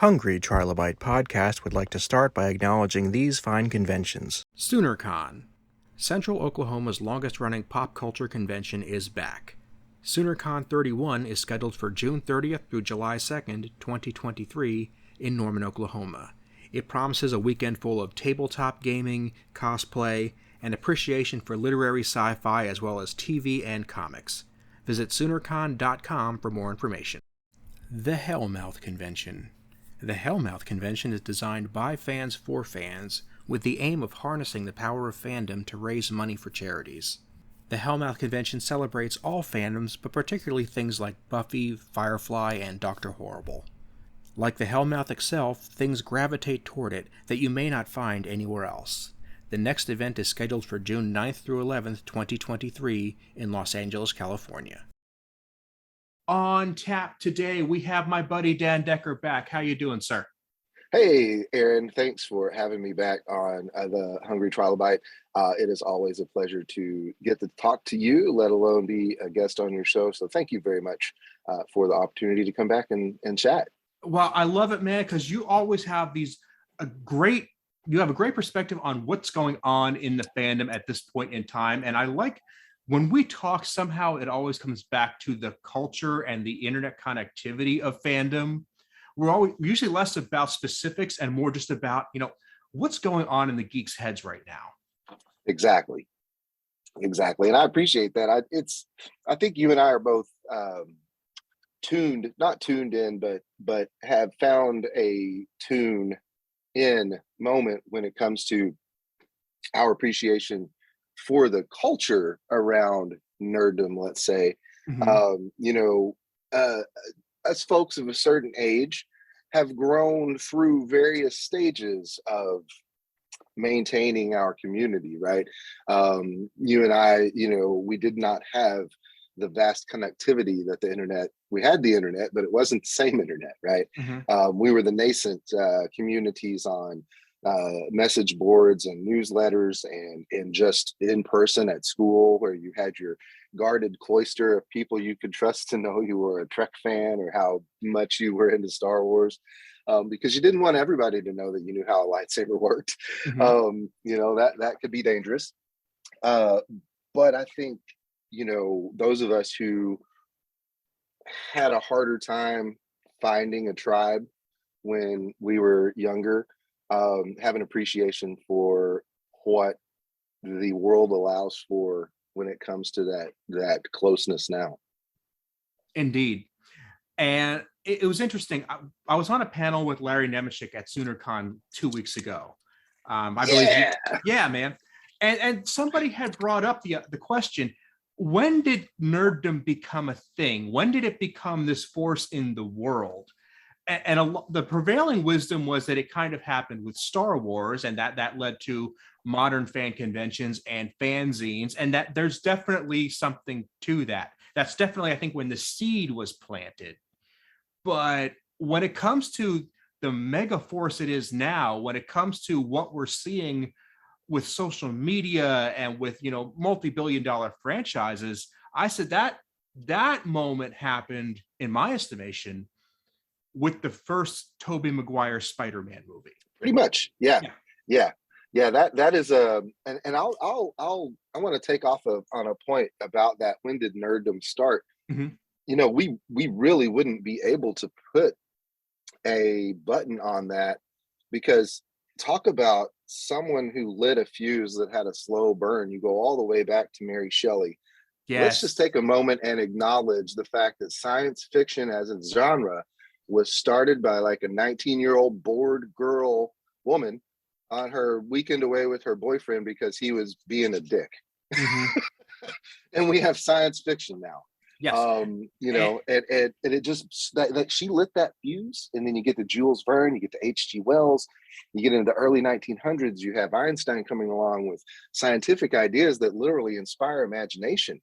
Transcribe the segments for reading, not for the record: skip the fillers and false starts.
Hungry Trilobyte podcast would like to start by acknowledging these fine conventions. SoonerCon. Central Oklahoma's longest-running pop culture convention is back. SoonerCon 31 is scheduled for June 30th through July 2nd, 2023, in Norman, Oklahoma. It promises a weekend full of tabletop gaming, cosplay, and appreciation for literary sci-fi as well as TV and comics. Visit SoonerCon.com for more information. The Hellmouth Convention. The Hellmouth Convention is designed by fans for fans, with the aim of harnessing the power of fandom to raise money for charities. The Hellmouth Convention celebrates all fandoms, but particularly things like Buffy, Firefly, and Dr. Horrible. Like the Hellmouth itself, things gravitate toward it that you may not find anywhere else. The next event is scheduled for June 9th through 11th, 2023 in Los Angeles, California. On tap today, we have my buddy Dan Decker back. How you doing, sir? Hey, Aaron. Thanks for having me back on the Hungry Trilobyte. It is always a pleasure to get to talk to you, let alone be a guest on your show. So thank you very much for the opportunity to come back and chat. Well, I love it, man, because you always have a great perspective on what's going on in the fandom at this point in time. And I like when we talk, somehow it always comes back to the culture and the internet connectivity of fandom. We're usually less about specifics and more just about, what's going on in the geeks' heads right now. Exactly. And I appreciate that. I think you and I are both not tuned in, but have found a tune in moment when it comes to our appreciation for the culture around nerddom, let's say. Mm-hmm. Us folks of a certain age have grown through various stages of maintaining our community, right? You and I, we did not have the vast connectivity that we had the internet, but it wasn't the same internet, right? Mm-hmm. We were the nascent communities on message boards and newsletters and just in person at school, where you had your guarded cloister of people you could trust to know you were a Trek fan or how much you were into Star Wars, because you didn't want everybody to know that you knew how a lightsaber worked. Mm-hmm. That could be dangerous. But I think, those of us who had a harder time finding a tribe when we were younger have an appreciation for what the world allows for when it comes to that closeness now. Indeed. And it was interesting. I was on a panel with Larry Nemeshek at SoonerCon 2 weeks ago. Yeah, man. And somebody had brought up the question, when did nerddom become a thing? When did it become this force in the world? And the prevailing wisdom was that it kind of happened with Star Wars, and that led to modern fan conventions and fanzines, and that there's definitely something to that. That's definitely, I think, when the seed was planted. But when it comes to the mega force it is now, when it comes to what we're seeing with social media and with, multi-billion-dollar franchises, I said that moment happened, in my estimation, with the first Tobey Maguire Spider-Man movie. Pretty much. Yeah. That is and I want to take off on a point about that. When did nerddom start? Mm-hmm. We really wouldn't be able to put a button on that, because talk about someone who lit a fuse that had a slow burn. You go all the way back to Mary Shelley. Yes. Let's just take a moment and acknowledge the fact that science fiction as a genre was started by like a 19-year-old bored woman on her weekend away with her boyfriend because he was being a dick. Mm-hmm. And we have science fiction now. Yes. And it just that she lit that fuse, and then you get to Jules Verne, you get to H.G. Wells, you get into the early 1900s, you have Einstein coming along with scientific ideas that literally inspire imagination,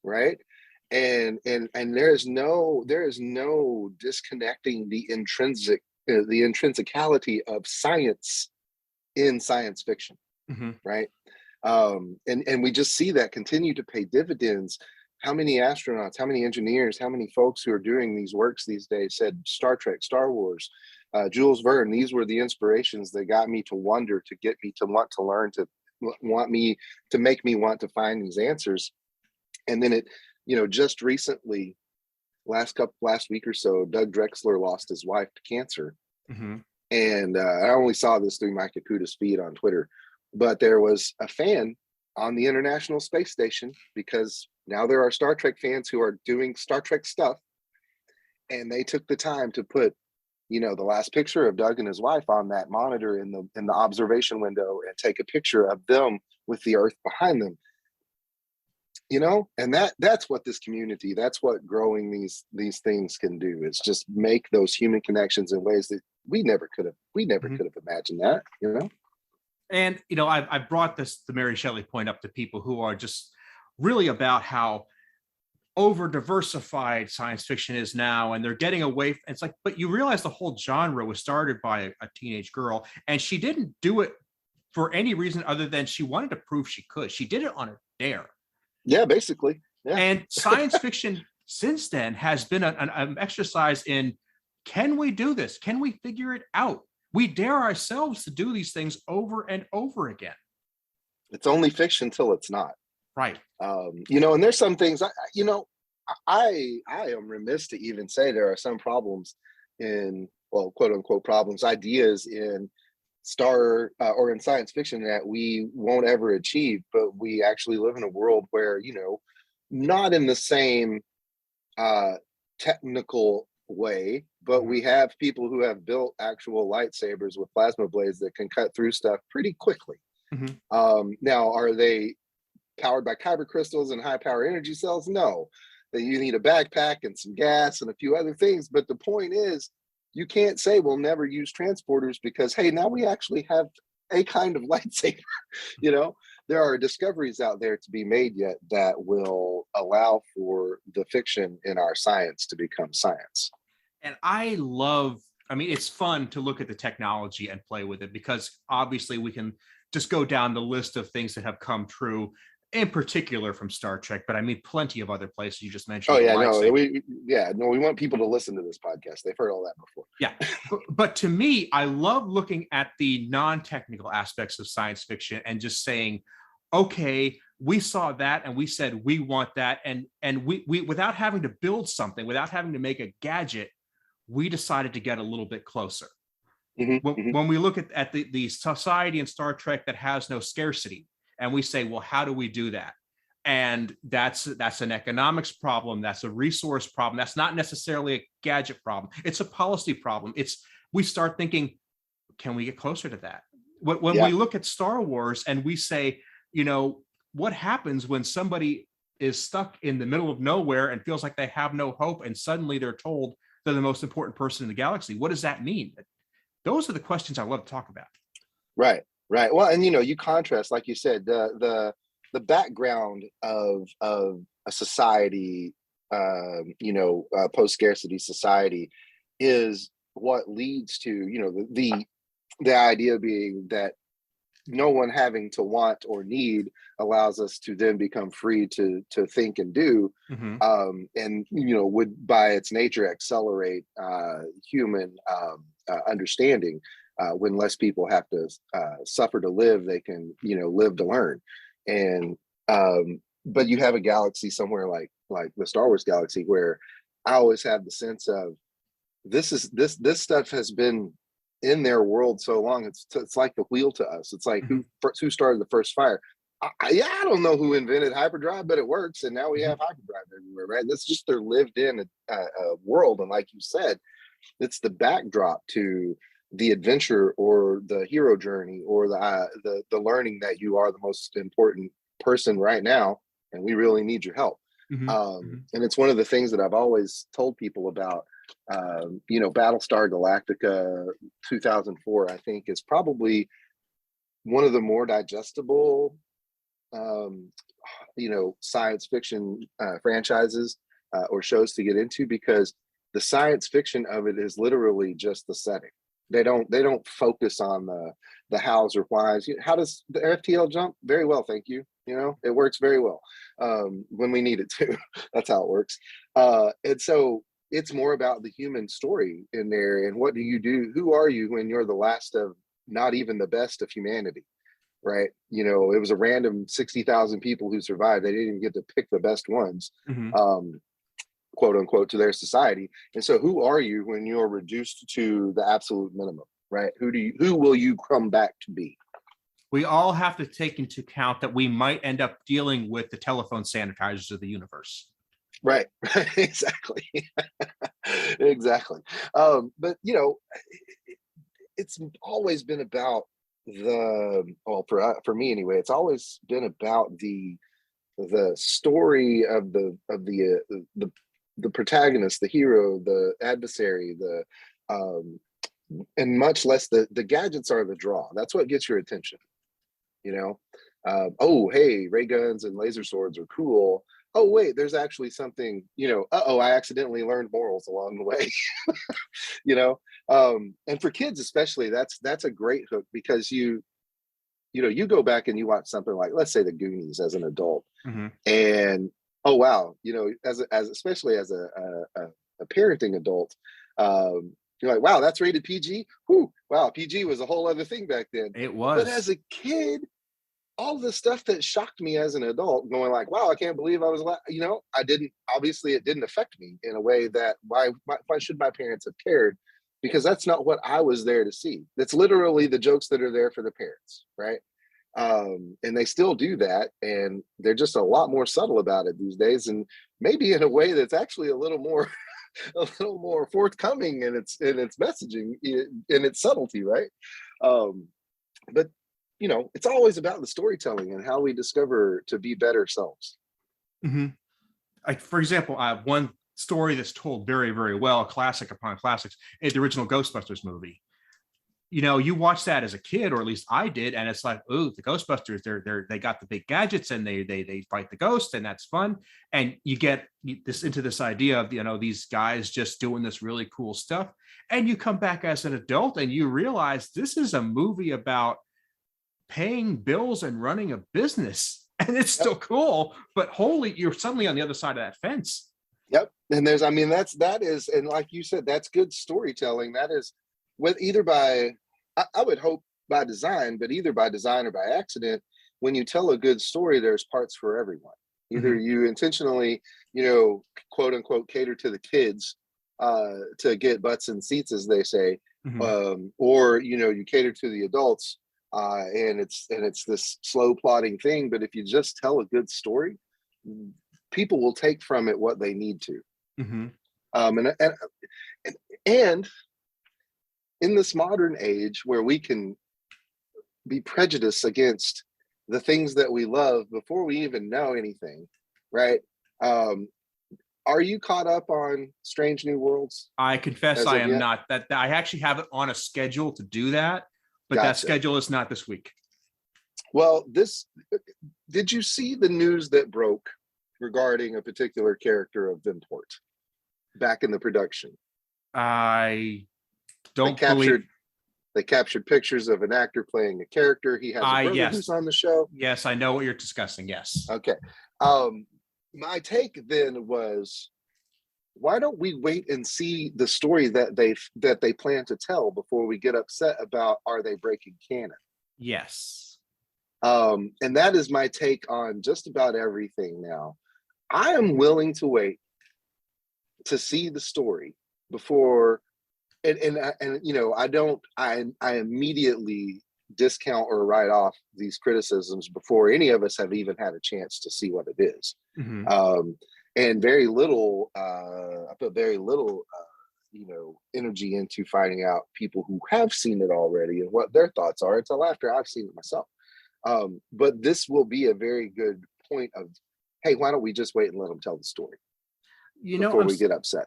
right? And there is no disconnecting the intrinsicality of science in science fiction. Mm-hmm. Right? And we just see that continue to pay dividends. How many astronauts, how many engineers, how many folks who are doing these works these days said Star Trek, Star Wars, Jules Verne. These were the inspirations that got me to wonder, to get me to want to learn, to make me want to find these answers. And then just recently, last week or so, Doug Drexler lost his wife to cancer. Mm-hmm. And I only saw this through my Kakuda's feed on Twitter, but there was a fan on the International Space Station, because now there are Star Trek fans who are doing Star Trek stuff. And they took the time to put, the last picture of Doug and his wife on that monitor in the observation window, and take a picture of them with the Earth behind them. And that's what this community, that's what growing these things can do. It's just make those human connections in ways that we never could have imagined that. And I've brought the Mary Shelley point up to people who are just really about how over diversified science fiction is now, and they're getting away. It's like, but you realize the whole genre was started by a teenage girl, and she didn't do it for any reason other than she wanted to prove she could. She did it on a dare. Yeah, basically. Yeah. And science fiction since then has been an exercise in, can we do this? Can we figure it out? We dare ourselves to do these things over and over again. It's only fiction till it's not. Right. And there's some things, I am remiss to even say there are some problems in, well, quote unquote problems, ideas in or in science fiction that we won't ever achieve, but we actually live in a world where, not in the same technical way, but we have people who have built actual lightsabers with plasma blades that can cut through stuff pretty quickly. Mm-hmm. Now, are they powered by kyber crystals and high power energy cells? No. That you need a backpack and some gas and a few other things. But the point is, you can't say we'll never use transporters, because, hey, now we actually have a kind of lightsaber. There are discoveries out there to be made yet that will allow for the fiction in our science to become science. And it's fun to look at the technology and play with it, because obviously we can just go down the list of things that have come true, in particular from Star Trek, but plenty of other places. You just mentioned. Oh yeah, we want people to listen to this podcast. They've heard all that before. Yeah, but to me, I love looking at the non-technical aspects of science fiction and just saying, okay, we saw that and we said we want that, and we without having to build something, without having to make a gadget, we decided to get a little bit closer. Mm-hmm. When we look at the society in Star Trek that has no scarcity, and we say, well, how do we do that? And that's an economics problem. That's a resource problem. That's not necessarily a gadget problem. It's a policy problem. We start thinking, can we get closer to that? When we look at Star Wars and we say, what happens when somebody is stuck in the middle of nowhere and feels like they have no hope, and suddenly they're told they're the most important person in the galaxy? What does that mean? Those are the questions I love to talk about. Right. Well, and you contrast, like you said, the background of a society, post-scarcity society, is what leads to the idea being that no one having to want or need allows us to then become free to think and do, and would by its nature accelerate human understanding. When less people have to suffer to live, they can live to learn. And but you have a galaxy somewhere like the Star Wars galaxy, where I always have the sense of this stuff has been in their world so long. It's like the wheel to us. It's like who started the first fire. I don't know who invented hyperdrive, but it works, and now we have hyperdrive everywhere, right? That's just their lived-in world. And like you said, it's the backdrop to the adventure or the hero journey or the learning that you are the most important person right now, and we really need your help. And it's one of the things that I've always told people about. Battlestar Galactica 2004, I think, is probably one of the more digestible science fiction franchises or shows to get into, because the science fiction of it is literally just the setting. They don't focus on the hows or whys. How does the FTL jump? Very well, thank you. It works very well when we need it to. That's how it works. And so it's more about the human story in there. And what do you do? Who are you when you're the last of not even the best of humanity? Right. You know, it was a random 60,000 people who survived. They didn't even get to pick the best ones, quote unquote, to their society. And so who are you when you're reduced to the absolute minimum? Right. Who will you come back to be? We all have to take into account that we might end up dealing with the telephone sanitizers of the universe. Right. Exactly. Exactly. But you know, it's always been about for me anyway, it's always been about the story of the protagonist, the hero, the adversary, and much less the gadgets are the draw. That's what gets your attention, you know. Oh, hey, ray guns and laser swords are cool. Oh wait, there's actually something, you know. I accidentally learned morals along the way. You know. And for kids especially, that's a great hook, because you go back and you watch something like, let's say, the Goonies as an adult, and oh wow, you know, as especially as a parenting adult, you're like, wow, that's rated PG. Whew, wow, PG was a whole other thing back then. It was. But as a kid, all the stuff that shocked me as an adult, going like, wow, I can't believe I was, you know, it didn't affect me in a way that why should my parents have cared? Because that's not what I was there to see. That's literally the jokes that are there for the parents, right? And they still do that, and they're just a lot more subtle about it these days, and maybe in a way that's actually a little more forthcoming in its messaging, in its subtlety, right? But you know, it's always about the storytelling and how we discover to be better selves. Like, for example, one story that's told very, very well, classic upon classics, is the original Ghostbusters movie. You know, you watch that as a kid, or at least I did, and it's like, oh, the Ghostbusters, they got the big gadgets, and they fight the ghost, and that's fun. And you get into this idea of, you know, these guys just doing this really cool stuff. And you come back as an adult and you realize this is a movie about paying bills and running a business, and it's still cool, but holy, you're suddenly on the other side of that fence. Yep. And that is, and like you said, that's good storytelling. That is, with either by, I would hope by design, but either by design or by accident, when you tell a good story, there's parts for everyone. Either you intentionally, you know, quote unquote, cater to the kids to get butts and seats, as they say, or, you know, you cater to the adults, and it's this slow plotting thing. But if you just tell a good story, people will take from it what they need to. And in this modern age where we can be prejudiced against the things that we love before we even know anything, right? Are you caught up on Strange New Worlds? I confess I am not. That I actually have it on a schedule to do that, but that schedule is not this week. Well, did you see the news that broke regarding a particular character of import back in the production? I don't believe. They captured pictures of an actor playing a character. He has a brother who's on the show. Yes, I know what you're discussing. Yes. Okay. My take then was, why don't we wait and see the story that they plan to tell before we get upset about, are they breaking canon? Yes. And that is my take on just about everything now. I am willing to wait to see the story before, and you know, I immediately discount or write off these criticisms before any of us have even had a chance to see what it is. And very little, I put very little, you know, energy into finding out people who have seen it already and what their thoughts are until after I've seen it myself. But this will be a very good point of, hey, why don't we just wait and let them tell the story, you know, before we get upset.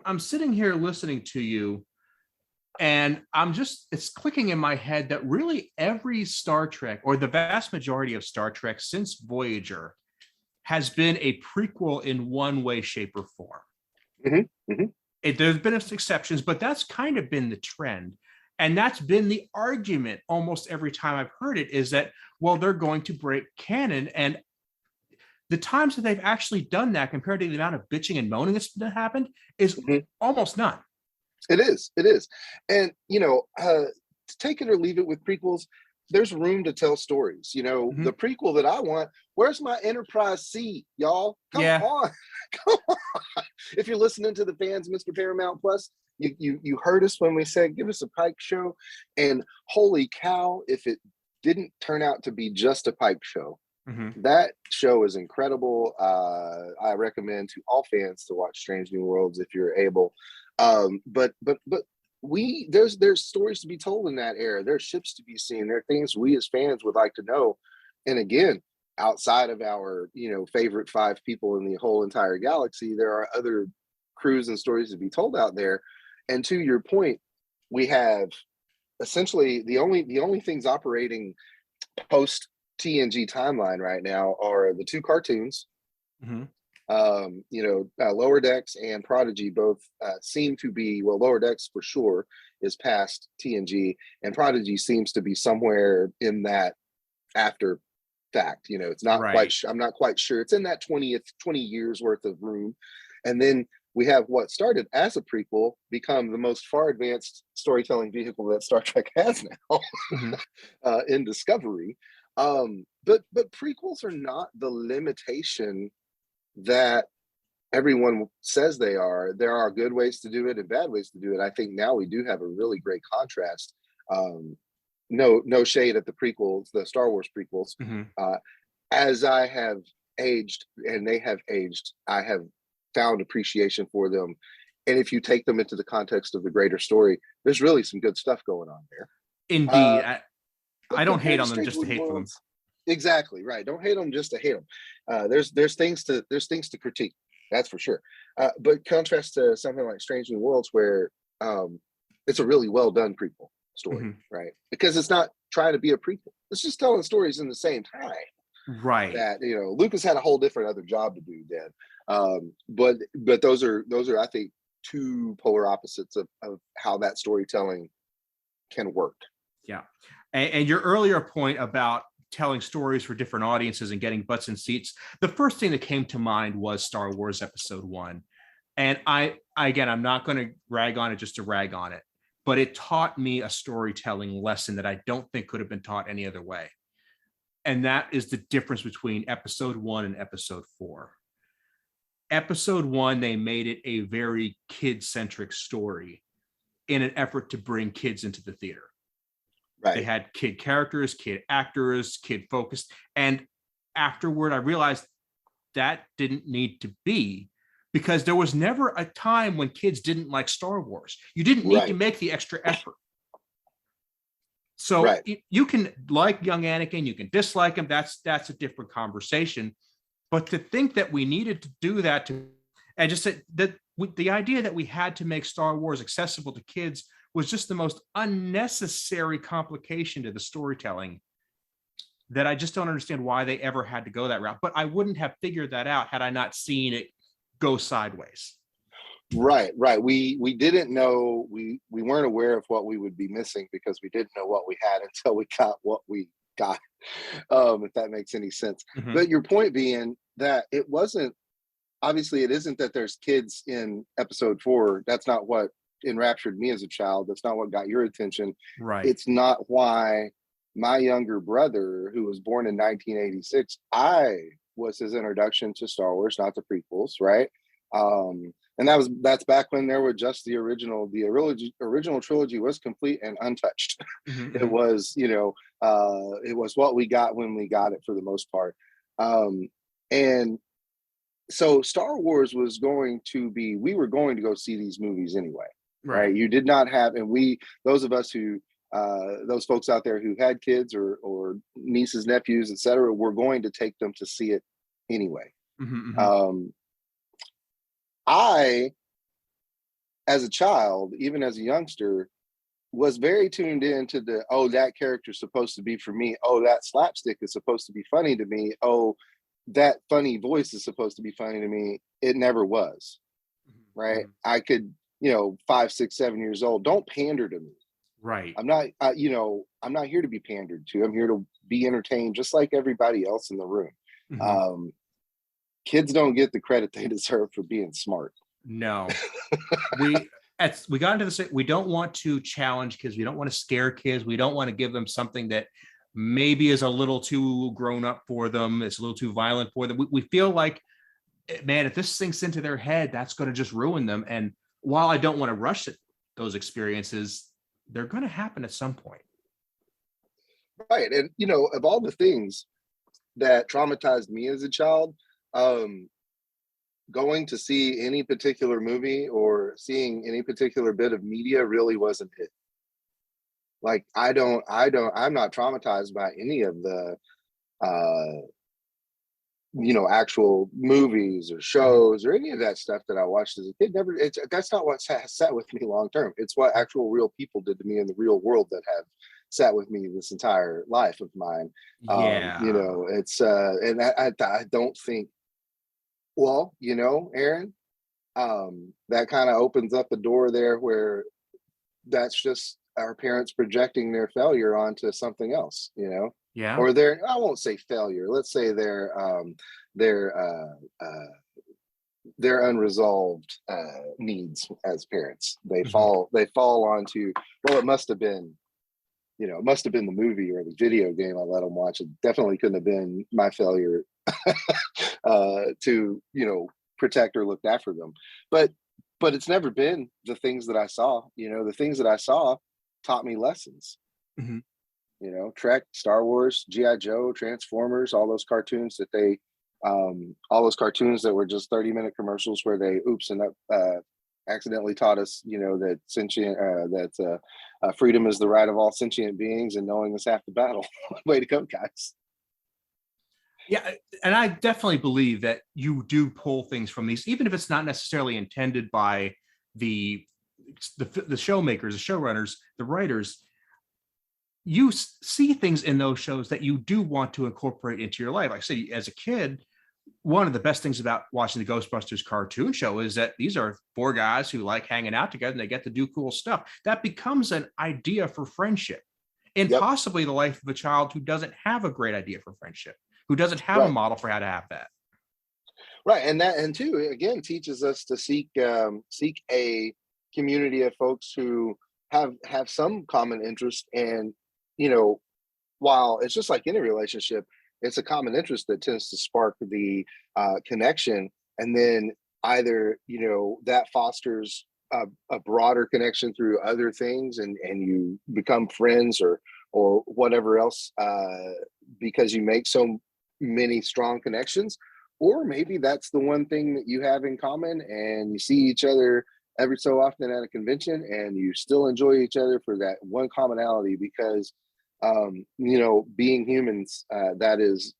I'm sitting here listening to you, and it's clicking in my head that really every Star Trek, or the vast majority of Star Trek since Voyager, has been a prequel in one way, shape, or form. There's been exceptions, but that's kind of been the trend. And that's been the argument almost every time I've heard it, is that, well, they're going to break canon. And The times that they've actually done that compared to the amount of bitching and moaning that's happened is almost none. It is. And, take it or leave it with prequels, there's room to tell stories. The prequel that I want, where's my Enterprise C, y'all? Come on. Come on. If you're listening to the fans, Mr. Paramount Plus, you heard us when we said, give us a Pike show. And holy cow, if it didn't turn out to be just a Pike show, that show is incredible. I recommend to all fans to watch Strange New Worlds if you're able. But there's stories to be told in that era. There's ships to be seen. There are things we as fans would like to know. And again, outside of our favorite 5 people in the whole entire galaxy, there are other crews and stories to be told out there. And to your point, we have essentially the only things operating post TNG timeline right now are the 2 cartoons. Lower Decks and Prodigy both seem to be, well, Lower Decks for sure is past TNG, and Prodigy seems to be somewhere in that after fact. It's not quite. I'm not quite sure. It's in that 20 years worth of room, and then we have what started as a prequel become the most far advanced storytelling vehicle that Star Trek has now in Discovery. But prequels are not the limitation that everyone says they are. There are good ways to do it and bad ways to do it. I think now we do have a really great contrast. No shade at the prequels, the Star Wars prequels. As I have aged and they have aged, I have found appreciation for them. And if you take them into the context of the greater story, there's really some good stuff going on there. Indeed. I don't hate on them just to hate for them. Exactly right. Don't hate them just to hate them. There's things to critique. That's for sure. But contrast to something like Strange New Worlds, where it's a really well done prequel story, right? Because it's not trying to be a prequel. It's just telling stories in the same time. Right. That Lucas had a whole different other job to do then. But those are I think 2 polar opposites of how that storytelling can work. Yeah. And your earlier point about telling stories for different audiences and getting butts in seats, the first thing that came to mind was Star Wars Episode 1. And I'm not going to rag on it just to rag on it, but it taught me a storytelling lesson that I don't think could have been taught any other way. And that is the difference between Episode 1 and Episode 4. Episode 1, they made it a very kid-centric story in an effort to bring kids into the theater. Right. They had kid characters, kid actors, kid focused. And afterward, I realized that didn't need to be, because there was never a time when kids didn't like Star Wars. You didn't need to make the extra effort. So you can like young Anakin, you can dislike him. That's a different conversation. But to think that we needed to do that and just that the idea that we had to make Star Wars accessible to kids was just the most unnecessary complication to the storytelling that I just don't understand why they ever had to go that route. But I wouldn't have figured that out had I not seen it go sideways. Right. We didn't know, we weren't aware of what we would be missing because we didn't know what we had until we got what we got, if that makes any sense. But your point being that it wasn't, obviously it isn't that there's kids in Episode 4. That's not what enraptured me as a child. That's not what got your attention. Right. It's not why my younger brother, who was born in 1986, I was his introduction to Star Wars, not the prequels, right? And that's back when there were just the original trilogy was complete and untouched. It was, it was what we got when we got it for the most part. And so Star Wars was going to be, we were going to go see these movies anyway, right? You did not have, and those of us who, those folks out there who had kids or nieces, nephews, etc., were going to take them to see it anyway. I, as a child, even as a youngster, was very tuned in to the, oh, that character's supposed to be for me. Oh, that slapstick is supposed to be funny to me. Oh, that funny voice is supposed to be funny to me. It never was, right? I could, 5, 6, 7 years old. Don't pander to me. Right. I'm not, I'm not here to be pandered to. I'm here to be entertained just like everybody else in the room. kids don't get the credit they deserve for being smart. No, we got into this. We don't want to challenge kids. We don't want to scare kids. We don't want to give them something that maybe is a little too grown up for them. It's a little too violent for them. We feel like, man, if this sinks into their head, that's going to just ruin them. And while I don't want to rush it, those experiences, they're going to happen at some point. Right. And, you know, of all the things that traumatized me as a child, going to see any particular movie or seeing any particular bit of media really wasn't it. Like, I'm not traumatized by any of the, you know, actual movies or shows or any of that stuff that I watched as a kid. That's not what sat with me long term. It's what actual real people did to me in the real world that have sat with me this entire life of mine. Yeah. You know, it's and I don't think, well, you know, Aaron, that kind of opens up a door there where that's just our parents projecting their failure onto something else, you know. Yeah. Or I won't say failure, let's say their unresolved needs as parents. They fall onto, well, it must have been, you know, it must have been the movie or the video game I let them watch. It definitely couldn't have been my failure to, you know, protect or look after them. But it's never been the things that I saw. You know, the things that I saw taught me lessons. Mm-hmm. You know, Trek, Star Wars, G.I. Joe, Transformers, all those cartoons that all those cartoons that were just 30-minute commercials where they accidentally taught us, you know, that freedom is the right of all sentient beings and knowing is half the battle. Way to go, guys. Yeah, and I definitely believe that you do pull things from these, even if it's not necessarily intended by the showmakers, the showrunners, the writers. You see things in those shows that you do want to incorporate into your life. Like I say, as a kid, one of the best things about watching the Ghostbusters cartoon show is that these are 4 guys who like hanging out together and they get to do cool stuff. That becomes an idea for friendship, and possibly the life of a child who doesn't have a great idea for friendship, who doesn't have a model for how to have that. Right. And too, again, teaches us to seek a community of folks who have some common interest. And, you know, while it's just like any relationship, it's a common interest that tends to spark the connection. And then either, you know, that fosters a broader connection through other things, and you become friends or whatever else, because you make so many strong connections. Or maybe that's the one thing that you have in common, and you see each other every so often at a convention, and you still enjoy each other for that one commonality, because you know, being humans, that's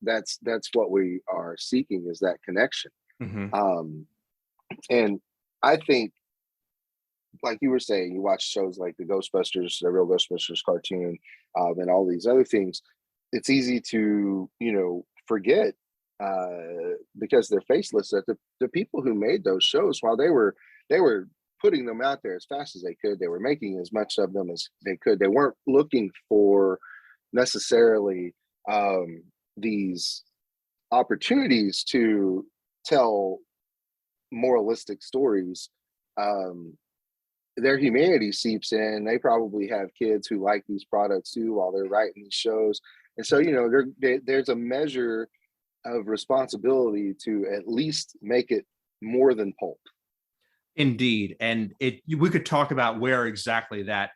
what we are seeking, is that connection. Mm-hmm. And I think, like you were saying, you watch shows like the Ghostbusters, the real Ghostbusters cartoon, and all these other things. It's easy to, you know, forget, because they're faceless, that the people who made those shows, while they were putting them out there as fast as they could, they were making as much of them as they could. They weren't looking for necessarily these opportunities to tell moralistic stories. Their humanity seeps in. They probably have kids who like these products too while they're writing these shows. And so, you know, there's a measure of responsibility to at least make it more than pulp. Indeed. And we could talk about where exactly that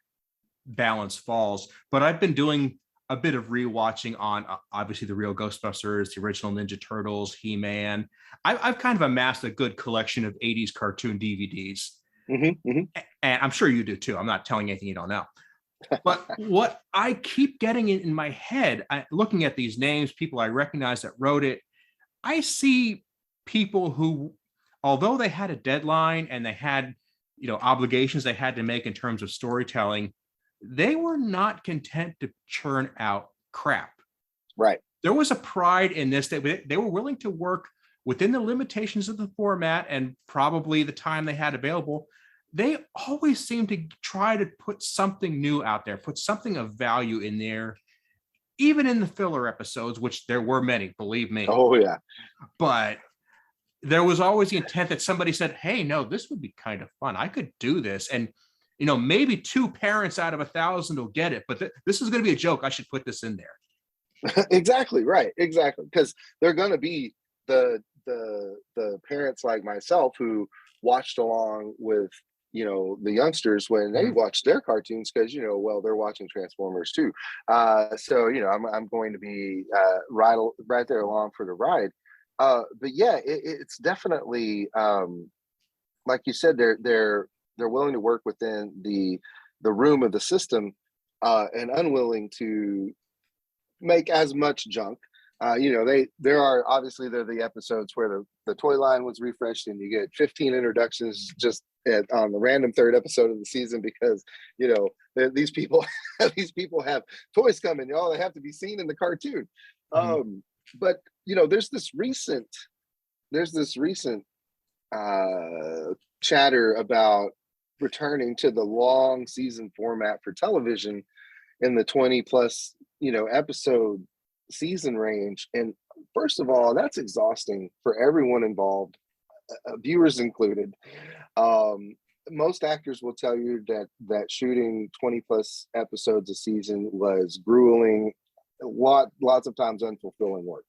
balance falls, but I've been doing a bit of rewatching on obviously the real Ghostbusters, the original Ninja Turtles, He-Man. I've kind of amassed a good collection of 80s cartoon DVDs. Mm-hmm, mm-hmm. And I'm sure you do too. I'm not telling you anything you don't know. But what I keep getting in my head, looking at these names, people I recognize that wrote it, I see people who, although they had a deadline and they had, you know, obligations they had to make in terms of storytelling, they were not content to churn out crap. Right. There was a pride in this. They were willing to work within the limitations of the format and probably the time they had available. They always seem to try to put something new out there, put something of value in there, even in the filler episodes, which there were many, believe me. Oh, yeah. But there was always the intent that somebody said, hey, no, this would be kind of fun. I could do this. And, maybe 2 parents out of 1,000 will get it, but this is going to be a joke. I should put this in there. Exactly. Right. Exactly. Because they're going to be the parents like myself who watched along with, the youngsters when they watched their cartoons, because, they're watching Transformers too. So, I'm going to be right there along for the ride. But yeah, it's definitely, like you said, they're willing to work within the room of the system, and unwilling to make as much junk. There are the episodes where the toy line was refreshed and you get 15 introductions just on the random 3rd episode of the season, because these people have toys coming, they have to be seen in the cartoon. But there's this recent chatter about returning to the long season format for television in the 20 plus episode season range. And first of all, that's exhausting for everyone involved, viewers included. Most actors will tell you that shooting 20 plus episodes a season was grueling, lots of times unfulfilling work.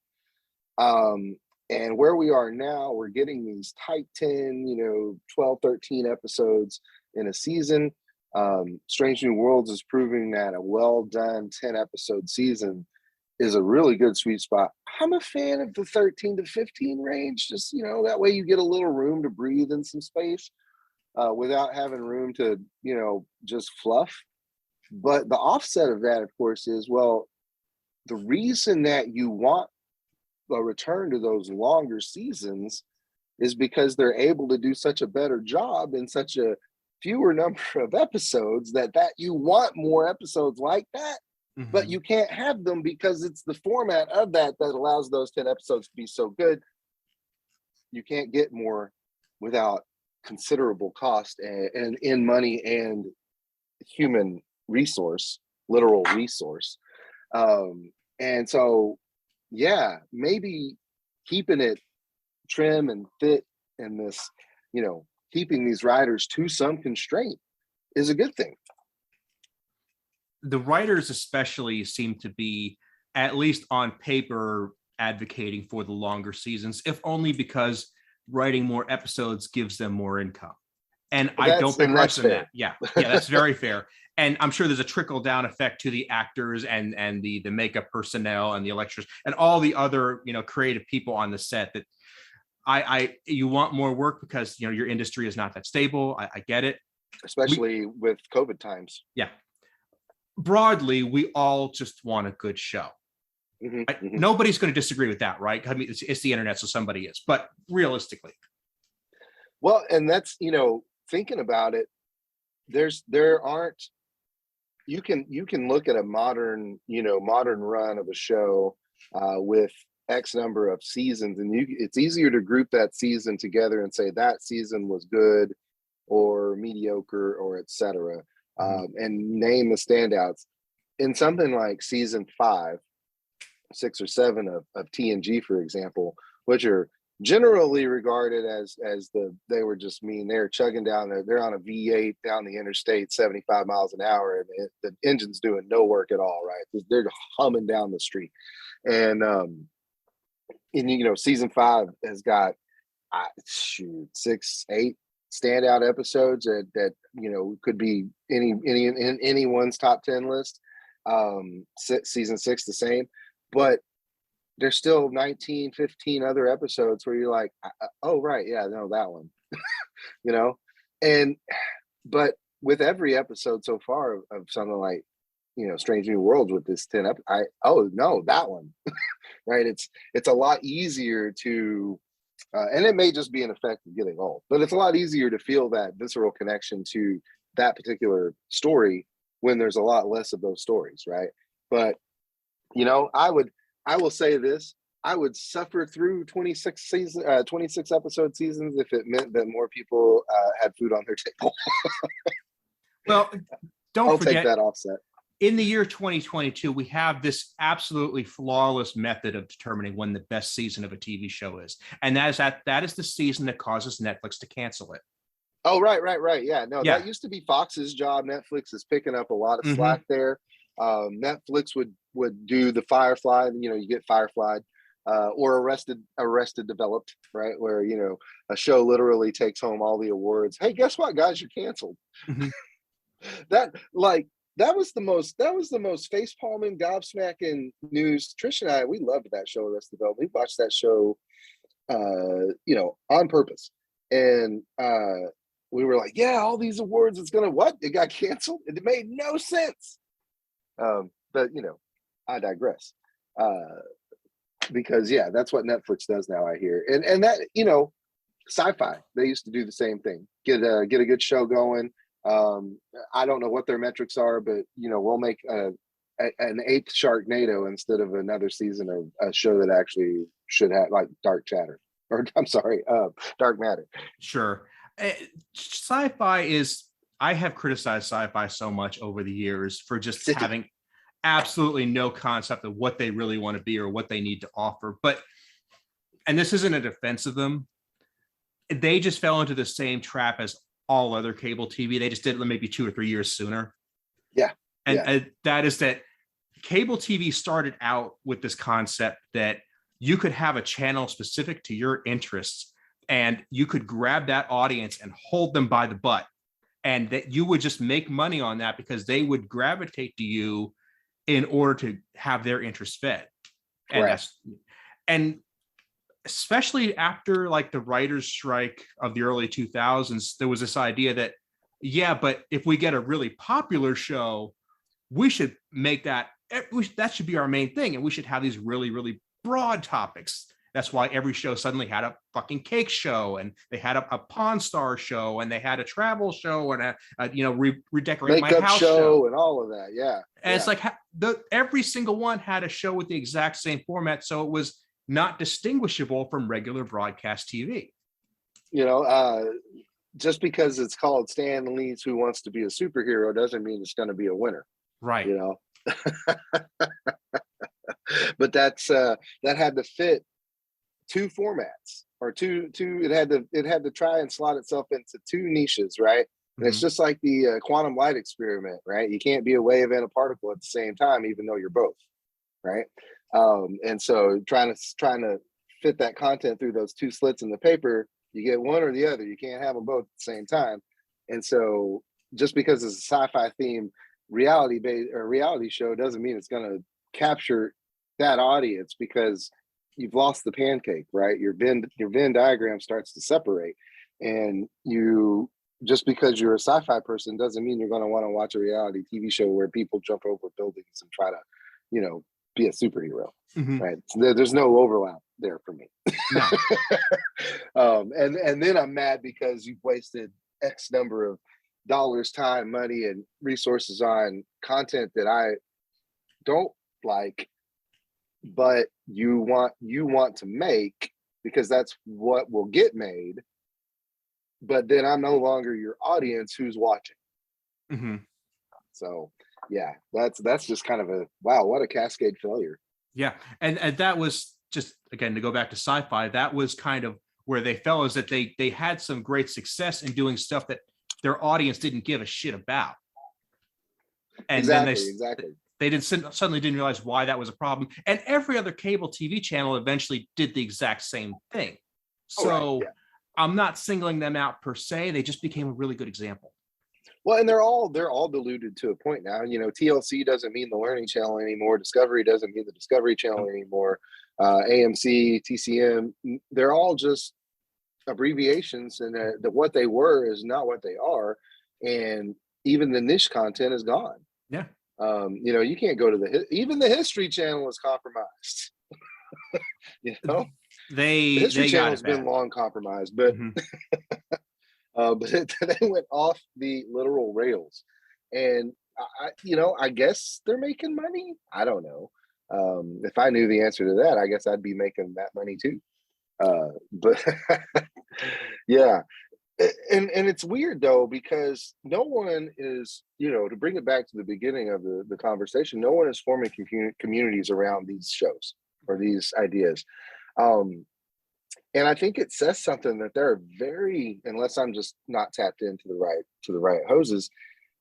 And where we are now, we're getting these tight 10, 12, 13 episodes in a season. Strange New Worlds is proving that a well done 10 episode season is a really good sweet spot. I'm a fan of the 13 to 15 range, just, that way you get a little room to breathe in some space, without having room to, just fluff. But the offset of that, of course, is, well, the reason that you want a return to those longer seasons is because they're able to do such a better job in such a fewer number of episodes that you want more episodes like that. But you can't have them because it's the format of that allows those 10 episodes to be so good. You can't get more without considerable cost and in money and human resource, literal resource. And so, yeah, maybe keeping it trim and fit and this, keeping these writers to some constraint is a good thing. The writers especially seem to be, at least on paper, advocating for the longer seasons, if only because writing more episodes gives them more income. And I don't begrudge them that. Yeah, that's very fair. And I'm sure there's a trickle down effect to the actors and the makeup personnel and the electors and all the other, creative people on the set that you want more work because, your industry is not that stable. I get it. Especially with COVID times. Yeah. Broadly, we all just want a good show. Nobody's going to disagree with that, right? I mean, it's the internet, so somebody is. But realistically, well, and that's thinking about it. You can look at a modern run of a show with X number of seasons, and it's easier to group that season together and say that season was good or mediocre or etc. And name the standouts. In something like season 5, 6 or 7 of TNG, for example, which are generally regarded as they were just they're chugging down they're on a V8 down the interstate 75 miles an hour, and the engine's doing no work at all, right? They're humming down the street. And season 5 has got 6, 8 standout episodes that could be in anyone's top 10 list. Season 6 the same, but there's still 19, 15 other episodes where you're like, oh right, yeah, no, that one. But with every episode so far of something like Strange New Worlds with this 10 that one. Right, it's a lot easier to and it may just be an effect of getting old, but it's a lot easier to feel that visceral connection to that particular story when there's a lot less of those stories, right? But I will say this: I would suffer through 26 episode seasons if it meant that more people had food on their table. Well, I'll take that offset. in the year 2022, we have this absolutely flawless method of determining when the best season of a TV show is. And that is the season that causes Netflix to cancel it. Oh, right. Yeah, no, Yeah. that used to be Fox's job. Netflix is picking up a lot of Mhm. slack there. Netflix would do the Firefly, you get Firefly, or Arrested Developed, right? Where, a show literally takes home all the awards. Hey, guess what, guys? You're canceled. Mhm. That was the most face palming, gobsmacking news. Trish and I, we loved that show, Arrested Development. We watched that show, on purpose. And we were like, yeah, all these awards, it got canceled. It made no sense. But I digress. Because that's what Netflix does now, I hear. And that, sci-fi, they used to do the same thing. Get a good show going. I don't know what their metrics are, but we'll make an 8th Sharknado instead of another season of a show that actually should have, like, Dark Chatter, or I'm sorry, Dark Matter. Sure. I have criticized sci-fi so much over the years for just having absolutely no concept of what they really want to be or what they need to offer. And this isn't a defense of them. They just fell into the same trap as all other cable TV. They just did it maybe 2 or 3 years sooner. Yeah. And that is that cable TV started out with this concept that you could have a channel specific to your interests, and you could grab that audience and hold them by the butt, and that you would just make money on that because they would gravitate to you in order to have their interests fed. And especially after, like, the writers' strike of the early 2000s, there was this idea that, but if we get a really popular show, we should make that should be our main thing, and we should have these really, really broad topics. That's why every show suddenly had a fucking cake show, and they had a Pawn Star show, and they had a travel show, and a redecorate makeup my house show, and all of that. Yeah. And it's like every single one had a show with the exact same format, so it was not distinguishable from regular broadcast TV. Just because it's called Stan Lee's Who Wants to Be a Superhero doesn't mean it's going to be a winner. Right. But that had to fit 2 formats, or two. It had to try and slot itself into 2 niches, right? And it's just like the quantum light experiment, right? You can't be a wave and a particle at the same time, even though you're both, right? And so trying to fit that content through those 2 slits in the paper, you get one or the other. You can't have them both at the same time. And so just because it's a sci-fi themed reality show doesn't mean it's going to capture that audience, because you've lost the pancake, right? Your Venn diagram starts to separate, and just because you're a sci-fi person doesn't mean you're going to want to watch a reality TV show where people jump over buildings and try to, be a superhero, right? So there's no overlap there for me. No. And then I'm mad because you've wasted X number of dollars, time, money, and resources on content that I don't like, but you want to make because that's what will get made. But then I'm no longer your audience who's watching. So yeah, that's just kind of what a cascade failure. Yeah. And that was just, again, to go back to sci-fi, that was kind of where they fell, is that they had some great success in doing stuff that their audience didn't give a shit about. And exactly. They suddenly didn't realize why that was a problem. And every other cable TV channel eventually did the exact same thing. So I'm not singling them out per se. They just became a really good example. Well, and they're all diluted to a point now. TLC doesn't mean the Learning Channel anymore. Discovery doesn't mean the Discovery Channel anymore. AMC, TCM, they're all just abbreviations, and what they were is not what they are. And even the niche content is gone. Yeah. You can't go to even the History Channel is compromised. The History Channel has been long compromised, but but they went off the literal rails, and I guess they're making money. I don't know. If I knew the answer to that, I guess I'd be making that money too. But yeah, And it's weird though, because no one is, to bring it back to the beginning of the conversation, no one is forming communities around these shows or these ideas. Um, and I think it says something that there are very, unless I'm just not tapped into the right hoses,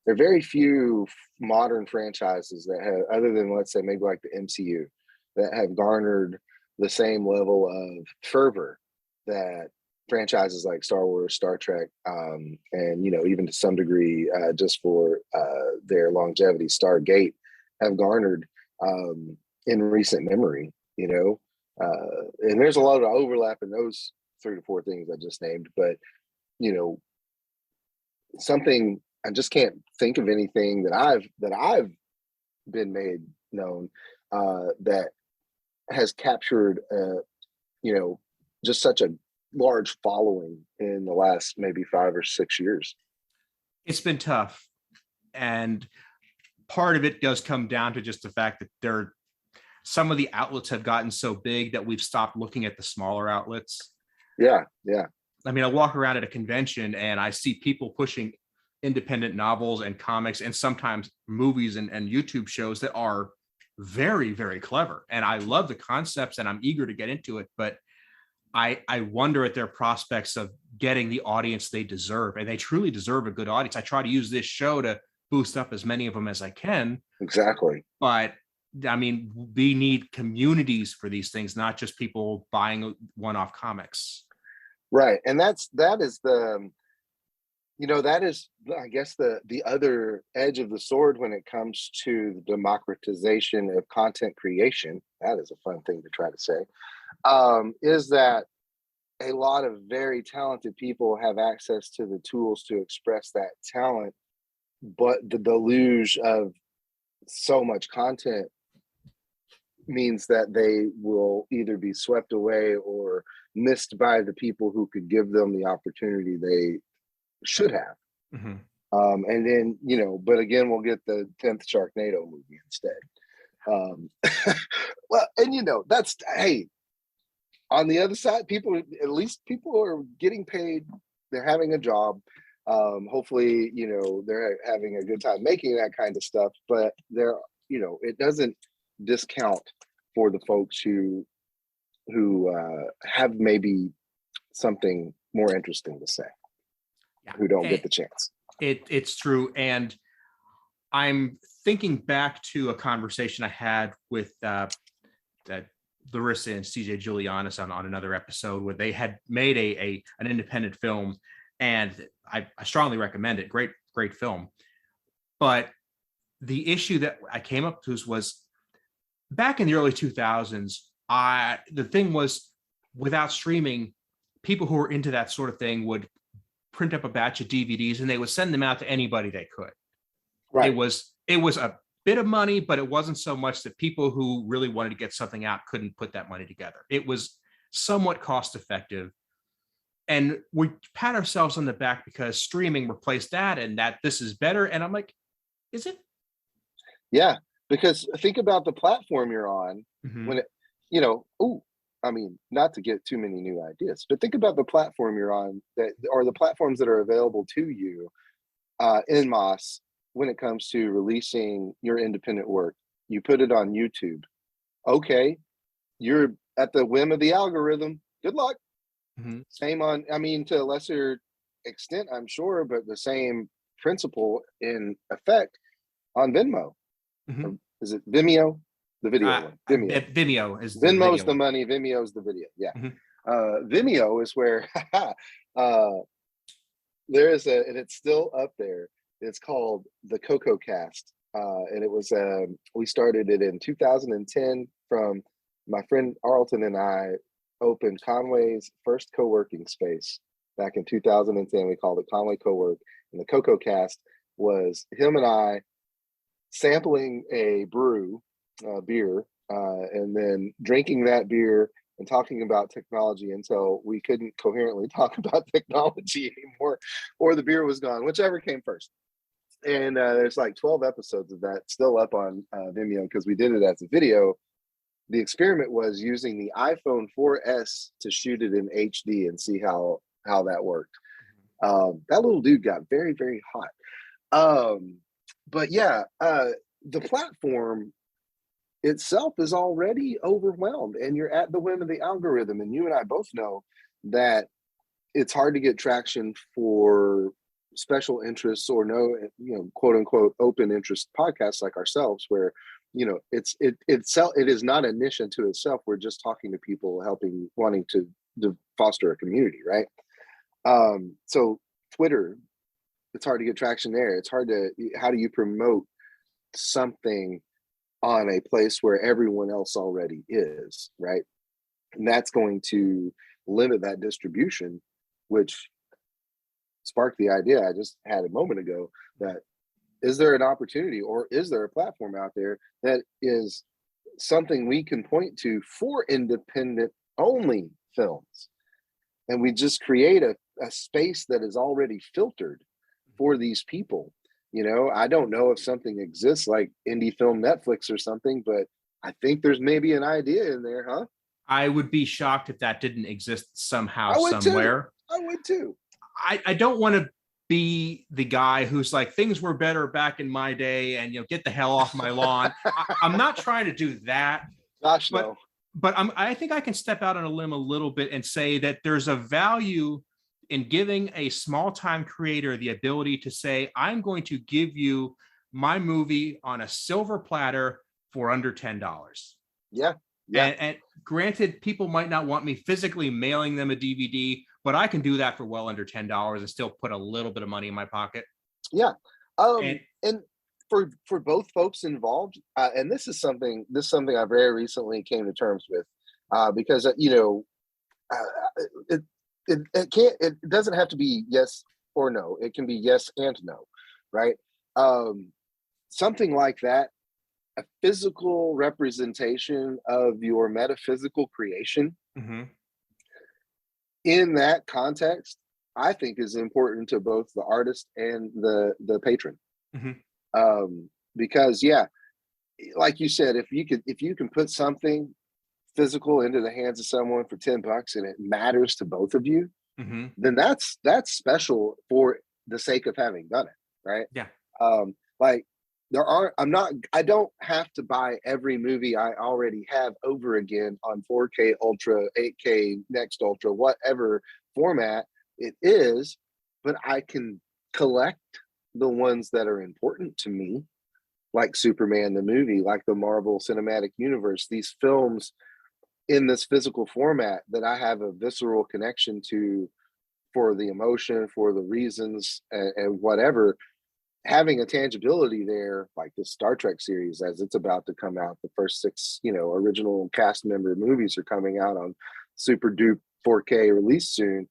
there are very few modern franchises that have, other than let's say maybe like the MCU, that have garnered the same level of fervor that franchises like Star Wars, Star Trek, and even to some degree, just for their longevity, Stargate, have garnered in recent memory. And there's a lot of overlap in those 3 to 4 things I just named, but you know, something I just can't think of anything that I've been made known that has captured just such a large following in the last maybe 5 or 6 years. It's been tough, and part of it does come down to just the fact that some of the outlets have gotten so big that we've stopped looking at the smaller outlets. Yeah. I mean, I walk around at a convention and I see people pushing independent novels and comics and sometimes movies and YouTube shows that are very, very clever. And I love the concepts and I'm eager to get into it, but I wonder at their prospects of getting the audience they deserve. And they truly deserve a good audience. I try to use this show to boost up as many of them as I can. Exactly. But I mean, we need communities for these things, not just people buying one-off comics. Right. And that is I guess the other edge of the sword when it comes to the democratization of content creation. That is a fun thing to try to say. Is that a lot of very talented people have access to the tools to express that talent, but the deluge of so much content means that they will either be swept away or missed by the people who could give them the opportunity they should have. Mm-hmm. And then, but again, we'll get the 10th Sharknado movie instead. Well, and that's, hey, on the other side, people are getting paid. They're having a job. Hopefully, they're having a good time making that kind of stuff, but it doesn't discount for the folks who have maybe something more interesting to say, who don't get the chance. It's true. And I'm thinking back to a conversation I had with Larissa and CJ Julianis on another episode where they had made an independent film, and I strongly recommend it. Great film. But the issue that I came up to was back in the early 2000s, the thing was, without streaming, people who were into that sort of thing would print up a batch of DVDs and they would send them out to anybody they could. Right. It was a bit of money, but it wasn't so much that people who really wanted to get something out couldn't put that money together. It was somewhat cost effective. And we pat ourselves on the back because streaming replaced that and that this is better. And I'm like, is it? Yeah, because think about the platform you're on. Mm-hmm. When not to get too many new ideas, but think about the platform you're on, or the platforms that are available to you en masse when it comes to releasing your independent work. You put it on YouTube. Okay, you're at the whim of the algorithm. Good luck. Mm-hmm. Same to a lesser extent, I'm sure, but the same principle in effect on Venmo. Mm-hmm. Is it Vimeo? The video one. Vimeo. Vimeo is Venmo's the money. Vimeo's the video. Yeah. Mm-hmm. Vimeo is where there is and it's still up there. It's called the Coco Cast. And it was, we started it in 2010 from my friend Arlton, and I opened Conway's first co-working space back in 2010. We called it Conway Co-work. And the Coco Cast was him and I sampling a beer, and then drinking that beer and talking about technology until we couldn't coherently talk about technology anymore, or the beer was gone, whichever came first. And there's like 12 episodes of that still up on Vimeo because we did it as a video. The experiment was using the iPhone 4S to shoot it in HD and see how that worked. That little dude got very, very hot. But yeah, the platform itself is already overwhelmed, and you're at the whim of the algorithm. And you and I both know that it's hard to get traction for special interests or no, quote unquote open interest podcasts like ourselves, where it is not a niche unto itself. We're just talking to people, wanting to foster a community, right? So Twitter, it's hard to get traction there. It's hard to, how do you promote something on a place where everyone else already is, right? And that's going to limit that distribution, which sparked the idea I just had a moment ago, that is there an opportunity, or is there a platform out there that is something we can point to for independent only films, and we just create a space that is already filtered for these people. I don't know if something exists like Indie Film Netflix or something, but I think there's maybe an idea in there, huh? I would be shocked if that didn't exist somehow, I would somewhere. I would too. I don't want to be the guy who's like, things were better back in my day and get the hell off my lawn. I'm not trying to do that. Gosh, no. But I think I can step out on a limb a little bit and say that there's a value in giving a small-time creator the ability to say, I'm going to give you my movie on a silver platter for under $10. Yeah. And granted, people might not want me physically mailing them a DVD, but I can do that for well under $10 and still put a little bit of money in my pocket. Yeah. And for both folks involved, and this is something I very recently came to terms with, because it doesn't have to be yes or no. It can be yes and no, right? Something like that, a physical representation of your metaphysical creation, in that context, I think is important to both the artist and the patron. Because like you said, if you can put something physical into the hands of someone for $10 and it matters to both of you, then that's special for the sake of having done it, right? Yeah. Like I don't have to buy every movie I already have over again on 4K Ultra, 8K Next Ultra, whatever format it is, but I can collect the ones that are important to me, like Superman the movie, like the Marvel Cinematic Universe, these films in this physical format that I have a visceral connection to, for the emotion, for the reasons, and whatever. Having a tangibility there, like the Star Trek series, as it's about to come out, the first 6 original cast member movies are coming out on super dupe 4K release soon.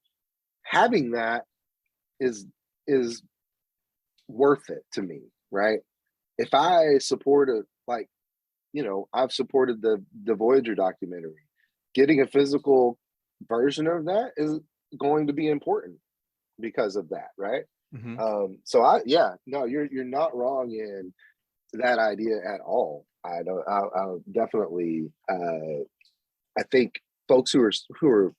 Having that is worth it to me, right? If I support I've supported the Voyager documentary, getting a physical version of that is going to be important because of that, right? So you're not wrong in that idea at all. I'll definitely, I think folks who are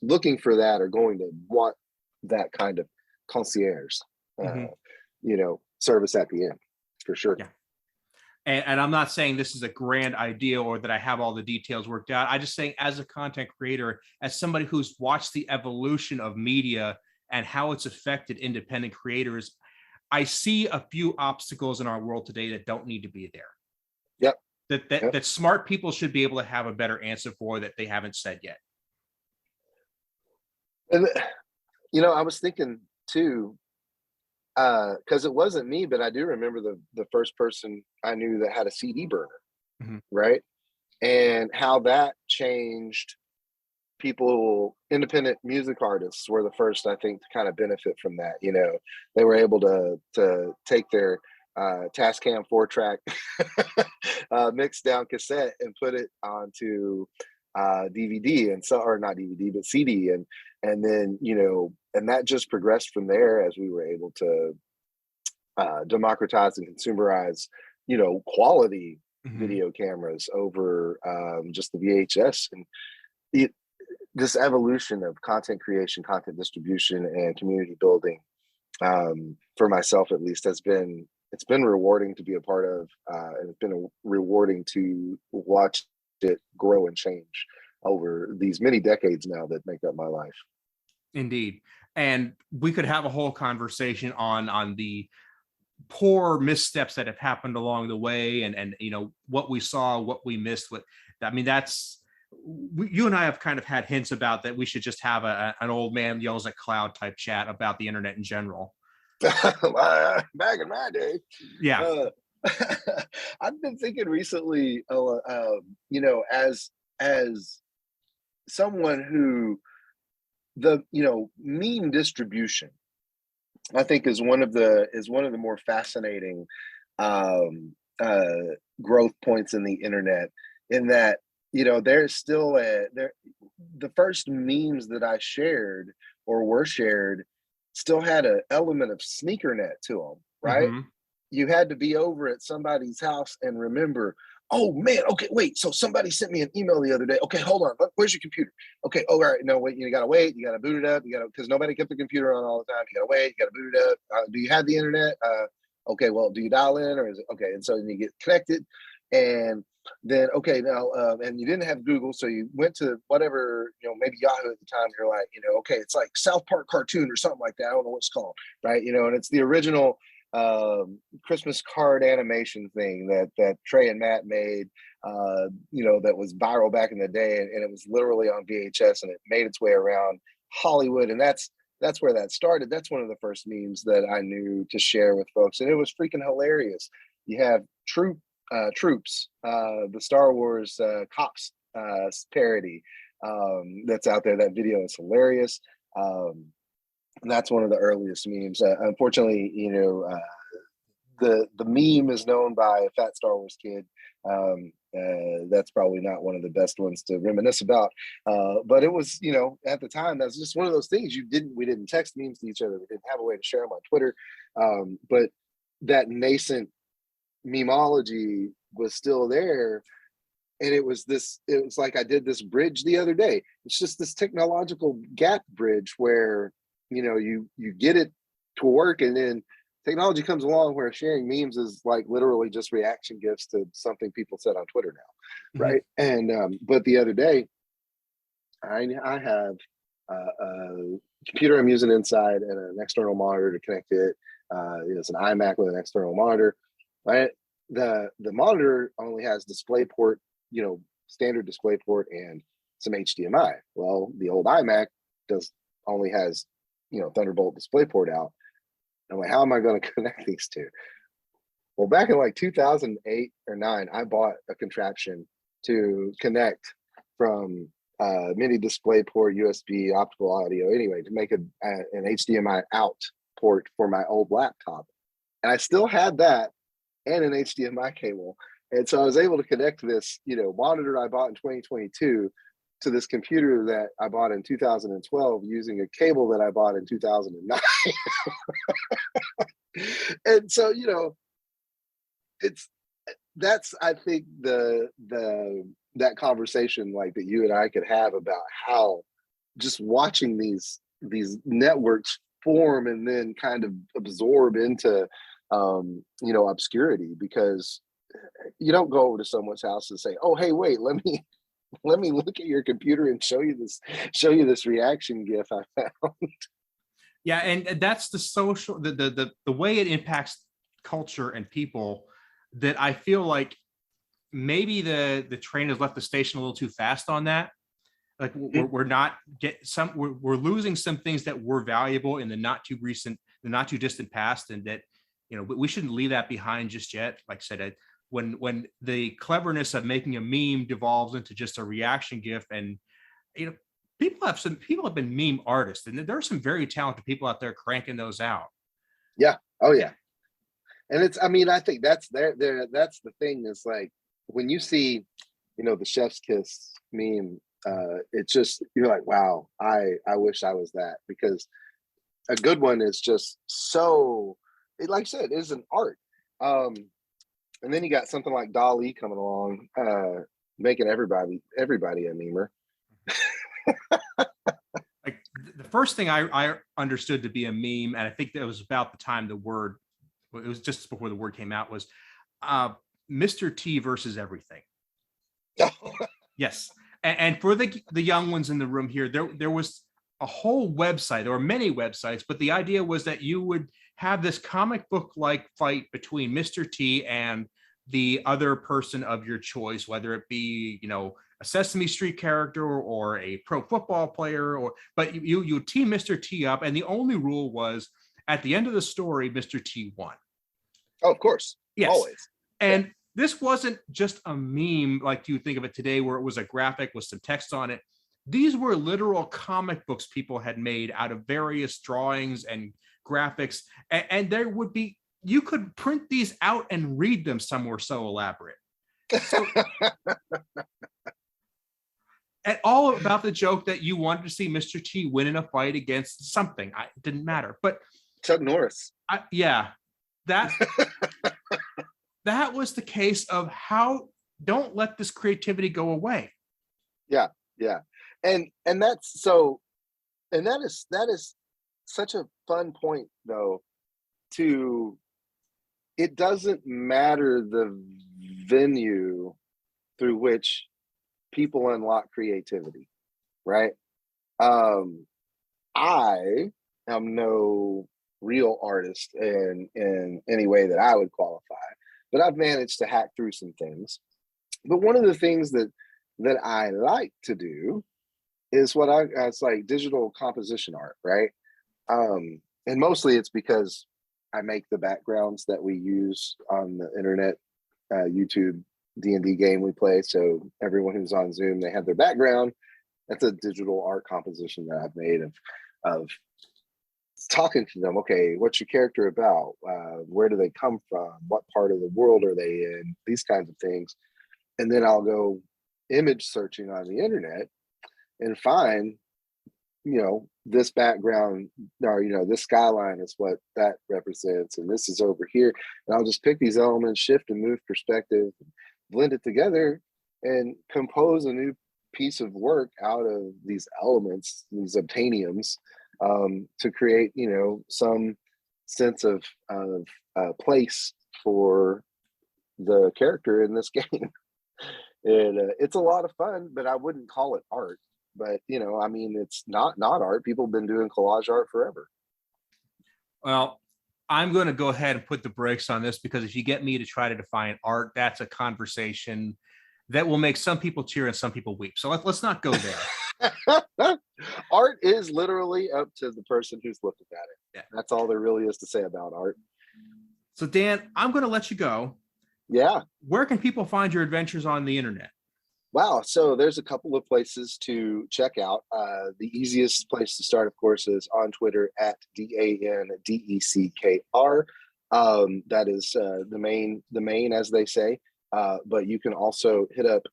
looking for that are going to want that kind of concierge, service at the end, for sure. Yeah. And I'm not saying this is a grand idea or that I have all the details worked out. I'm just saying, as a content creator, as somebody who's watched the evolution of media and how it's affected independent creators, I see a few obstacles in our world today that don't need to be there. Yep. That smart people should be able to have a better answer for that they haven't said yet. And I was thinking too, because it wasn't me, but I do remember the first person I knew that had a CD burner, right? And how that changed people. Independent music artists were the first, I think, to kind of benefit from that. They were able to take their Tascam 4-track mixed down cassette and put it onto DVD, or not DVD but CD, and then and that just progressed from there as we were able to democratize and consumerize quality video cameras over just the VHS. And this evolution of content creation, content distribution, and community building, for myself at least, it's been rewarding to be a part of, and it's been rewarding to watch it grow and change over these many decades now that make up my life. Indeed. And we could have a whole conversation on the poor missteps that have happened along the way, and what we saw, what we missed. That's you and I have kind of had hints about that. We should just have an old man yells at cloud type chat about the internet in general. Back in my day, yeah. I've been thinking recently, as someone who meme distribution, I think is one of the more fascinating growth points in the internet, in that there's still the first memes that I shared or were shared still had an element of sneakernet to them, right? Mm-hmm. You had to be over at somebody's house and remember, oh man, okay, wait, so somebody sent me an email the other day. Okay, hold on, where's your computer? Okay, oh, all right, no, wait, you gotta wait, you gotta boot it up, because nobody kept the computer on all the time. You gotta wait, you gotta boot it up. Do you have the internet? Okay, well, do you dial in, or is it okay? And so then you get connected, and then okay, now and you didn't have Google, so you went to whatever, maybe Yahoo at the time. You're like, okay, it's like South Park cartoon or something like that. I don't know what it's called, right? And it's the original Christmas card animation thing that Trey and Matt made, that was viral back in the day, and it was literally on VHS, and it made its way around Hollywood, and that's where that started. That's one of the first memes that I knew to share with folks, and it was freaking hilarious. You have Troops, the Star Wars Cops parody that's out there. That video is hilarious. And that's one of the earliest memes. Unfortunately, the meme is known by a fat Star Wars kid. That's probably not one of the best ones to reminisce about. But it was, at the time, that's just one of those things. We didn't text memes to each other. We didn't have a way to share them on Twitter. But that nascent memeology was still there. And it was like I did this bridge the other day. It's just this technological gap bridge where, you get it to work, and then technology comes along where sharing memes is like literally just reaction gifs to something people said on Twitter now, right? Mm-hmm. And but the other day, I have a computer I'm using inside and an external monitor to connect to it. It's an iMac with an external monitor, right? The monitor only has DisplayPort, standard DisplayPort, and some HDMI. Well, the old iMac only has Thunderbolt DisplayPort out. I'm like, how am I going to connect these two? Well, back in like 2008 or 9, I bought a contraption to connect from mini DisplayPort, USB, optical audio, anyway, to make an HDMI out port for my old laptop. And I still had that and an HDMI cable. And so I was able to connect this, monitor I bought in 2022 to this computer that I bought in 2012 using a cable that I bought in 2009. And so, that's I think that conversation like that you and I could have about how just watching these networks form and then kind of absorb into obscurity, because you don't go over to someone's house and say, oh, hey, wait, let me look at your computer and show you this reaction gif I found. Yeah, and that's the social, the way it impacts culture and people, that I feel like maybe the train has left the station a little too fast on that. Like we're losing some things that were valuable in the not too distant past, and that we shouldn't leave that behind just yet. Like I said, when the cleverness of making a meme devolves into just a reaction gif, and people have been meme artists, and there are some very talented people out there cranking those out. Yeah. Oh yeah. And I think that's that's the thing, is like when you see, the chef's kiss meme, it's just, you're like, wow, I wish I was that, because a good one is just so, like I said, it is an art. And then you got something like DALL-E coming along, making everybody a memer. Like the first thing I understood to be a meme, and I think that was about the time it was just before the word came out, was Mr. T versus everything. Yes. And for the young ones in the room here, there was a whole website. There were many websites, but the idea was that you would have this comic book like fight between Mr. T and the other person of your choice, whether it be, a Sesame Street character or a pro football player, but you team Mr. T up, and the only rule was at the end of the story, Mr. T won. Oh, of course. Yes. Always. And this wasn't just a meme like you think of it today, where it was a graphic with some text on it. These were literal comic books people had made out of various drawings and graphics. And there would be, you could print these out and read them. Some were so elaborate. So, and all about the joke that you wanted to see Mr. T win in a fight against something. It didn't matter. But Chuck Norris. That was the case of how, don't let this creativity go away. Yeah. And that's so, and that is such a fun point though, it doesn't matter the venue through which people unlock creativity, right? I am no real artist in any way that I would qualify, but I've managed to hack through some things. But one of the things that I like to do is it's like digital composition art, right? And mostly it's because I make the backgrounds that we use on the internet, YouTube D&D game we play. So everyone who's on Zoom, they have their background. That's a digital art composition that I've made of talking to them. Okay, what's your character about? Where do they come from? What part of the world are they in? These kinds of things. And then I'll go image searching on the internet and find, this background, or, this skyline is what that represents. And this is over here. And I'll just pick these elements, shift and move perspective, blend it together and compose a new piece of work out of these elements, these obtainiums, to create, some sense of place for the character in this game. And it's a lot of fun, but I wouldn't call it art. But it's not art. People have been doing collage art forever. Well, I'm going to go ahead and put the brakes on this, because if you get me to try to define art, that's a conversation that will make some people cheer and some people weep. So let's not go there. Art is literally up to the person who's looking at it. Yeah. That's all there really is to say about art. So Dan, I'm going to let you go. Yeah. Where can people find your adventures on the internet? Wow. So there's a couple of places to check out. The easiest place to start, of course, is on Twitter at DANDECKR. That is the main, as they say. But you can also hit up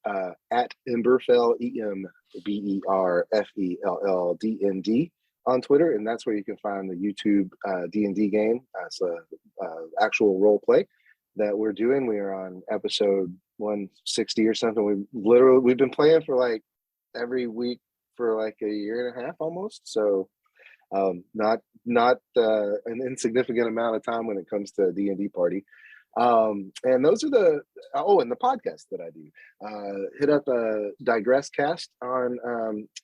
at Emberfell, EMBERFELLDND on Twitter, and that's where you can find the YouTube D&D game. It's a actual role play that we're doing. We are on episode 160 or something. We've been playing for like every week for like a year and a half almost. So not an insignificant amount of time when it comes to D&D party. And those are and the podcast that I do. Hit up DigressCast on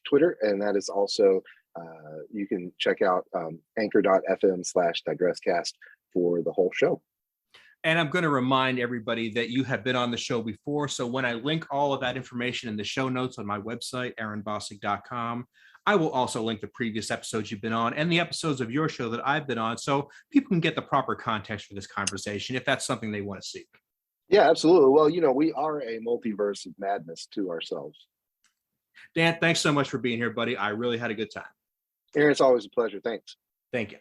Twitter, and that is also you can check out anchor.fm/DigressCast for the whole show. And I'm going to remind everybody that you have been on the show before. So when I link all of that information in the show notes on my website, aaronbossig.com, I will also link the previous episodes you've been on and the episodes of your show that I've been on, so people can get the proper context for this conversation if that's something they want to seek. Yeah, absolutely. Well, we are a multiverse of madness to ourselves. Dan, thanks so much for being here, buddy. I really had a good time. Aaron, it's always a pleasure. Thanks. Thank you.